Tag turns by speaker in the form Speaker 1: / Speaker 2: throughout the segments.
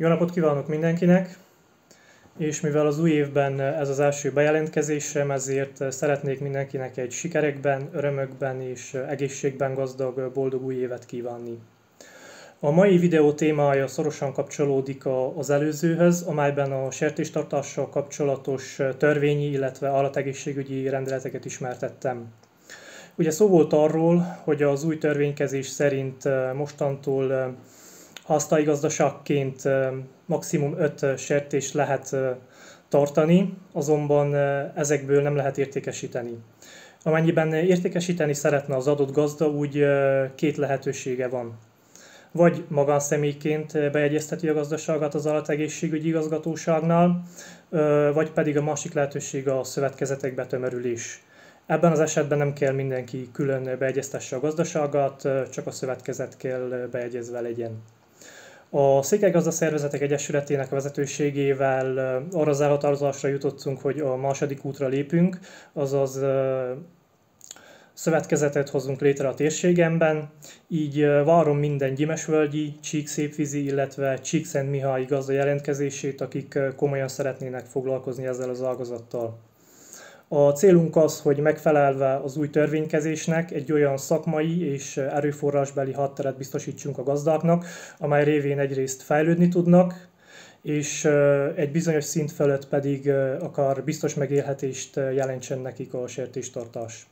Speaker 1: Jó napot kívánok mindenkinek! És mivel az új évben ez az első bejelentkezésem, ezért szeretnék mindenkinek egy sikerekben, örömökben és egészségben gazdag, boldog új évet kívánni. A mai videó témája szorosan kapcsolódik az előzőhöz, amelyben a sertéstartással kapcsolatos törvényi, illetve állategészségügyi rendeleteket ismertettem. Ugye szó volt arról, hogy az új törvénykezés szerint mostantól háztáji gazdaságként maximum 5 sertést lehet tartani, azonban ezekből nem lehet értékesíteni. Amennyiben értékesíteni szeretne az adott gazda, úgy két lehetősége van. Vagy magánszemélyként bejegyezteti a gazdaságát az állategészségügyi igazgatóságnál, vagy pedig a másik lehetőség a szövetkezetek betömörülés. Ebben az esetben nem kell mindenki külön bejegyeztesse a gazdaságát, csak a szövetkezet kell bejegyezve legyen. A Székelygazdaszervezetek Egyesületének vezetőségével arra az elhatározásra jutottunk, hogy a második útra lépünk, azaz szövetkezetet hozunk létre a térségemben, így várom minden gyimesvölgyi, Csíkszépvízi, illetve Csíkszentmihályi gazda jelentkezését, akik komolyan szeretnének foglalkozni ezzel az ágazattal. A célunk az, hogy megfelelve az új törvénykezésnek egy olyan szakmai és erőforrásbeli hátteret biztosítsunk a gazdáknak, amely révén egyrészt fejlődni tudnak, és egy bizonyos szint fölött pedig akár biztos megélhetést jelentsen nekik a sertéstartás.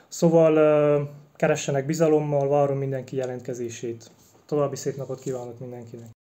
Speaker 1: Szóval keressenek bizalommal, várom mindenki jelentkezését. További szép napot kívánok mindenkinek!